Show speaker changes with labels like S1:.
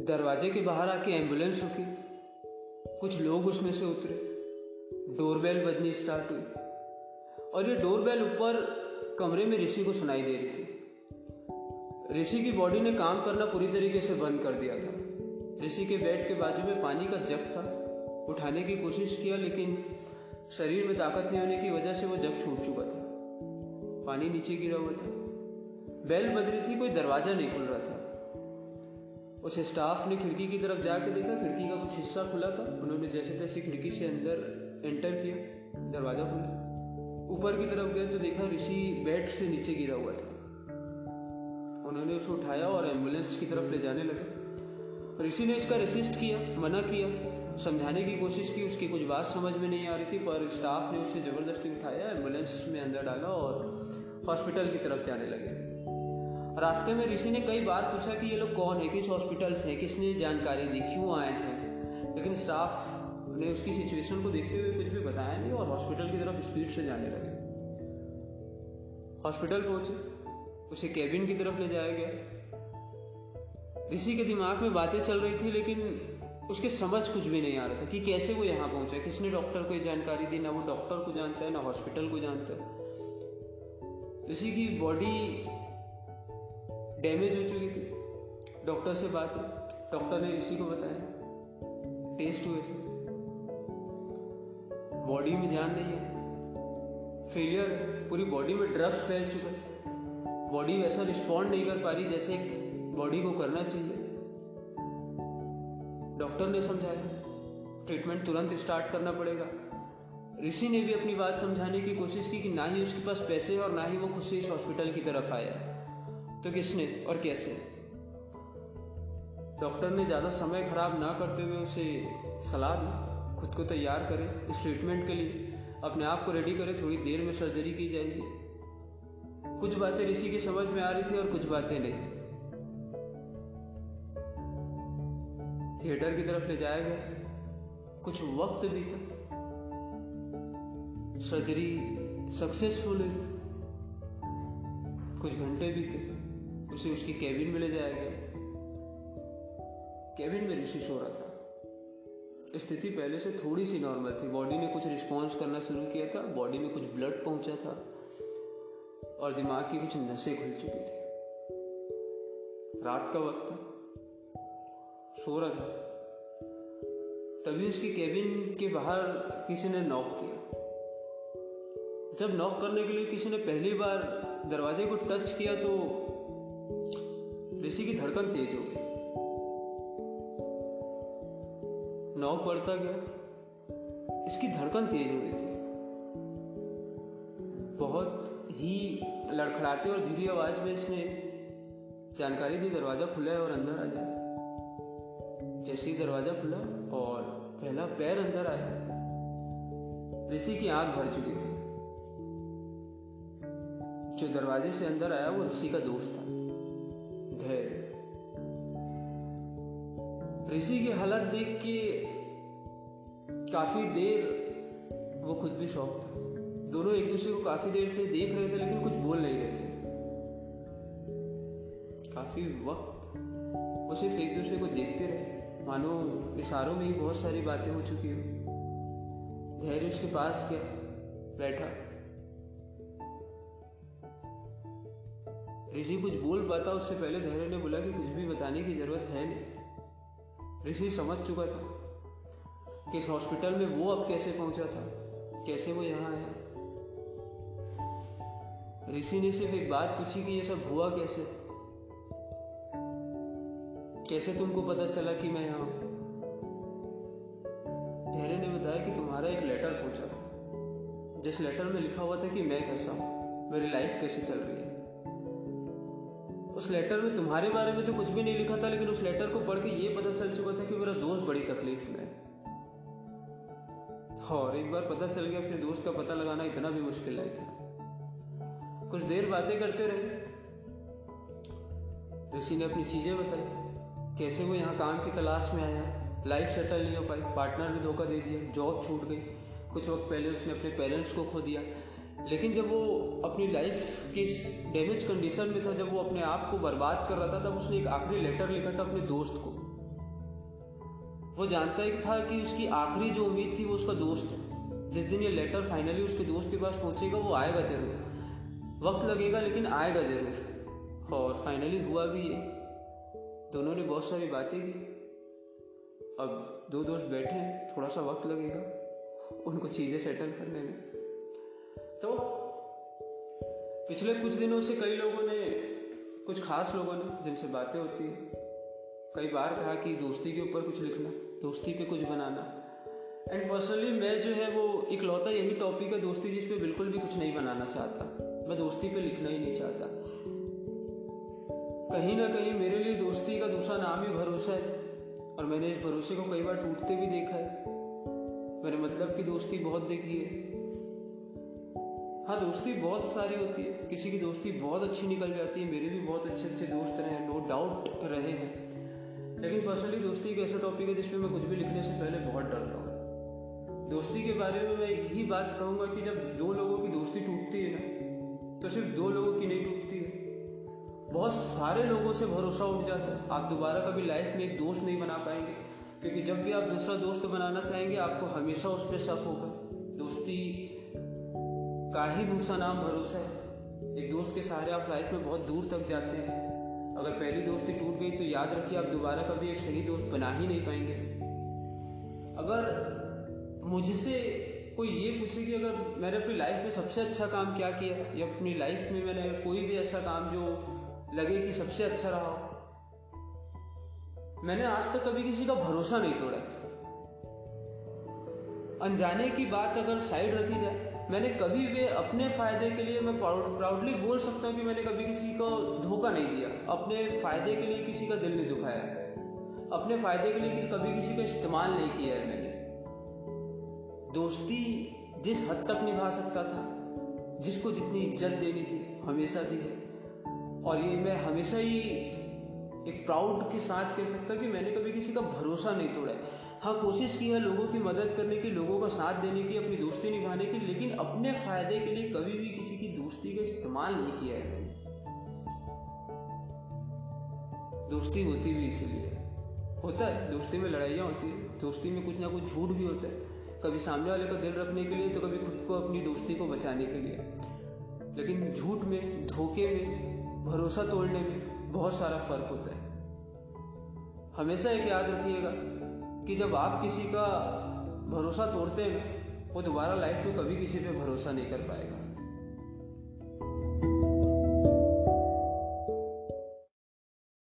S1: दरवाजे के बाहर आके एम्बुलेंस रुकी, कुछ लोग उसमें से उतरे, डोरबेल बजनी स्टार्ट हुई और ये डोरबेल ऊपर कमरे में ऋषि को सुनाई दे रही थी। ऋषि की बॉडी ने काम करना पूरी तरीके से बंद कर दिया था। ऋषि के बेड के बाजू में पानी का जग था, उठाने की कोशिश किया लेकिन शरीर में ताकत नहीं होने की वजह से वो जग छूट चुका था, पानी नीचे गिरा हुआ था। बेल बज रही थी, कोई दरवाजा नहीं खुल रहा था। उस स्टाफ ने खिड़की की तरफ जाकर देखा, खिड़की का कुछ हिस्सा खुला था। उन्होंने जैसे तैसे खिड़की से अंदर एंटर किया, दरवाजा खुला। ऊपर की तरफ गए तो देखा ऋषि बेड से नीचे गिरा हुआ था। उन्होंने उसे उठाया और एम्बुलेंस की तरफ ले जाने लगे। ऋषि ने इसका रेसिस्ट किया, मना किया, समझाने की कोशिश की। उसकी कुछ बात समझ में नहीं आ रही थी, पर स्टाफ ने उसे जबरदस्ती उठाया, एम्बुलेंस में अंदर डाला और हॉस्पिटल की तरफ जाने लगे। रास्ते में ऋषि ने कई बार पूछा कि ये लोग कौन है, किस हॉस्पिटल से, किसने जानकारी दी, क्यों आए हैं, लेकिन स्टाफ ने उसकी सिचुएशन को देखते हुए कुछ भी बताया नहीं और हॉस्पिटल की तरफ स्पीड से जाने लगे। हॉस्पिटल पहुंचे, उसे केबिन की तरफ ले जाया गया। ऋषि के दिमाग में बातें चल रही थी लेकिन उसके समझ कुछ भी नहीं आ रहा था कि कैसे वो यहाँ पहुंचा, किसने डॉक्टर को ये जानकारी दी। ना वो डॉक्टर को जानता है, ना हॉस्पिटल को जानता है। ऋषि की बॉडी डैमेज हो चुकी थी। डॉक्टर से बात हुई, डॉक्टर ने ऋषि को बताया, टेस्ट हुए थे, बॉडी में जान नहीं है, फेलियर है, पूरी बॉडी में ड्रग्स फैल चुका है, बॉडी वैसा रिस्पॉन्ड नहीं कर पा रही जैसे बॉडी को करना चाहिए। डॉक्टर ने समझाया ट्रीटमेंट तुरंत स्टार्ट करना पड़ेगा। ऋषि ने भी अपनी बात समझाने की कोशिश की कि ना ही उसके पास पैसे और ना ही वो खुद से इस हॉस्पिटल की तरफ आया, तो किसने और कैसे। डॉक्टर ने ज्यादा समय खराब ना करते हुए उसे सलाह दी, खुद को तैयार करे इस ट्रीटमेंट के लिए, अपने आप को रेडी करे, थोड़ी देर में सर्जरी की जाएगी। कुछ बातें ऋषि की समझ में आ रही थी और कुछ बातें नहीं। थिएटर की तरफ ले जाया गया, कुछ वक्त बीता, सर्जरी सक्सेसफुल हुई। कुछ घंटे बीते, उसे उसकी केबिन में ले जाया गया। केबिन में ऋषि सो रहा था। स्थिति पहले से थोड़ी सी नॉर्मल थी, बॉडी ने कुछ रिस्पॉन्स करना शुरू किया था, बॉडी में कुछ ब्लड पहुंचा था और दिमाग की कुछ नसें खुल चुकी थी। रात का वक्त था, सो रहा था। तभी उसकी केबिन के बाहर किसी ने नॉक किया। जब नॉक करने के लिए किसी ने पहली बार दरवाजे को टच किया तो ऋषि की धड़कन तेज हो गई। नॉक बढ़ता गया, इसकी धड़कन तेज हो रही थी। बहुत ही लड़खड़ाते और धीमी आवाज में इसने जानकारी दी, दरवाजा खुला है और अंदर आ जाए। जैसे ही दरवाजा खुला और पहला पैर अंदर आया, ऋषि की आंख भर चुकी थी। जो दरवाजे से अंदर आया वो ऋषि का दोस्त था, धैर्य। ऋषि की हालत देख के काफी देर वो खुद भी शॉक था। दोनों एक दूसरे को काफी देर से देख रहे थे लेकिन कुछ बोल नहीं रहे थे। काफी वक्त वो सिर्फ एक दूसरे को देखते रहे, मानो इशारों में ही बहुत सारी बातें हो चुकी हो। धैर्य उसके पास गया, बैठा। ऋषि कुछ बोल पाता उससे पहले धैर्य ने बोला कि कुछ भी बताने की जरूरत है नहीं। ऋषि समझ चुका था कि इस हॉस्पिटल में वो अब कैसे पहुंचा था, कैसे वो यहां आया। ऋषि ने सिर्फ एक बात पूछी कि ये सब हुआ कैसे, कैसे तुमको पता चला कि मैं यहां हूं। धैर्य ने बताया कि तुम्हारा एक लेटर पहुंचा था, जिस लेटर में लिखा हुआ था कि मैं कैसा हूं, मेरी लाइफ कैसे चल रही है। उस लेटर में तुम्हारे बारे में तो कुछ भी नहीं लिखा था, लेकिन उस लेटर को पढ़ के ये पता चल चुका था कि मेरा दोस्त बड़ी तकलीफ में है। और एक बार पता चल गया, फिर दोस्त का पता लगाना इतना भी मुश्किल नहीं था। कुछ देर बातें करते रहे। ऋषि ने अपनी चीजें बताई, कैसे वो यहाँ काम की तलाश में आया, लाइफ सेटल नहीं हो पाई, पार्टनर ने धोखा दे दिया, जॉब छूट गई, कुछ वक्त पहले उसने अपने पेरेंट्स को खो दिया। लेकिन जब वो अपनी लाइफ की डैमेज कंडीशन में था, जब वो अपने आप को बर्बाद कर रहा था, तब उसने एक आखिरी लेटर लिखा था अपने दोस्त को, वो जानता ही था कि उसकी आखिरी जो उम्मीद थी वो उसका दोस्त है। जिस दिन ये लेटर फाइनली उसके दोस्त के पास पहुंचेगा वो आएगा जरूर, वक्त लगेगा लेकिन आएगा जरूर। और फाइनली हुआ भी ये। दोनों ने बहुत सारी बातें की। अब दो दोस्त बैठे हैं, थोड़ा सा वक्त लगेगा उनको चीजें सेटल करने में। तो पिछले कुछ दिनों से कई लोगों ने, कुछ खास लोगों ने जिनसे बातें होती है, कई बार कहा कि दोस्ती के ऊपर कुछ लिखना, दोस्ती पे कुछ बनाना। एंड पर्सनली मैं जो है वो इकलौता यही टॉपिक है दोस्ती जिस पे बिल्कुल भी कुछ नहीं बनाना चाहता। मैं दोस्ती पे लिखना ही नहीं चाहता। कहीं ना कहीं मेरे लिए दोस्ती का दूसरा नाम ही भरोसा है, और मैंने इस भरोसे को कई बार टूटते भी देखा है। मैंने मतलब की दोस्ती बहुत देखी है। हाँ, दोस्ती बहुत सारी होती है, किसी की दोस्ती बहुत अच्छी निकल जाती है। मेरे भी बहुत अच्छे अच्छे दोस्त रहे हैं, नो डाउट रहे हैं। लेकिन पर्सनली दोस्ती एक ऐसा टॉपिक है जिसपे मैं कुछ भी लिखने से पहले बहुत डरता हूँ। दोस्ती के बारे में मैं एक ही बात कहूँगा कि जब दो लोगों की दोस्ती टूटती है ना, तो सिर्फ दो लोगों की नहीं टूटती है, बहुत सारे लोगों से भरोसा उठ जाता है। आप दोबारा कभी लाइफ में एक दोस्त नहीं बना पाएंगे, क्योंकि जब भी आप दूसरा दोस्त बनाना चाहेंगे आपको हमेशा उस पर शक होगा। दोस्ती का ही दूसरा नाम भरोसा है। एक दोस्त के सहारे आप लाइफ में बहुत दूर तक जाते हैं। अगर पहली दोस्ती टूट गई तो याद रखिए आप दोबारा कभी एक सही दोस्त बना ही नहीं पाएंगे। अगर मुझसे कोई ये पूछे कि अगर मैंने अपनी लाइफ में सबसे अच्छा काम क्या किया, या अपनी लाइफ में मैंने कोई भी ऐसा काम जो लगे कि सबसे अच्छा रहा हो, मैंने आज तक कभी किसी का भरोसा नहीं तोड़ा। अनजाने की बात अगर साइड रखी जाए, मैंने कभी भी अपने फायदे के लिए, मैं प्राउडली बोल सकता हूँ कि मैंने कभी किसी को धोखा नहीं दिया। अपने फायदे के लिए किसी का दिल नहीं दुखाया, अपने फायदे के लिए कभी किसी का इस्तेमाल नहीं किया है मैंने। दोस्ती जिस हद तक निभा सकता था, जिसको जितनी इज्जत देनी थी, हमेशा दी है। और ये मैं हमेशा ही एक प्राउड के साथ कह सकता हूँ कि मैंने कभी किसी का भरोसा नहीं तोड़ा है। हाँ, कोशिश की है लोगों की मदद करने की, लोगों का साथ देने की, अपनी दोस्ती निभाने की, लेकिन अपने फायदे के लिए कभी भी किसी की दोस्ती का इस्तेमाल नहीं किया है मैंने। दोस्ती होती भी इसीलिए होता है। दोस्ती में लड़ाइयाँ होती है, दोस्ती में कुछ ना कुछ झूठ भी होता है, कभी सामने वाले का दिल रखने के लिए, तो कभी खुद को, अपनी दोस्ती को बचाने के लिए। लेकिन झूठ में, धोखे में, भरोसा तोड़ने में बहुत सारा फर्क होता है। हमेशा एक याद रखिएगा कि जब आप किसी का भरोसा तोड़ते हैं ना, वो दोबारा लाइफ में कभी किसी पे भरोसा नहीं कर पाएगा।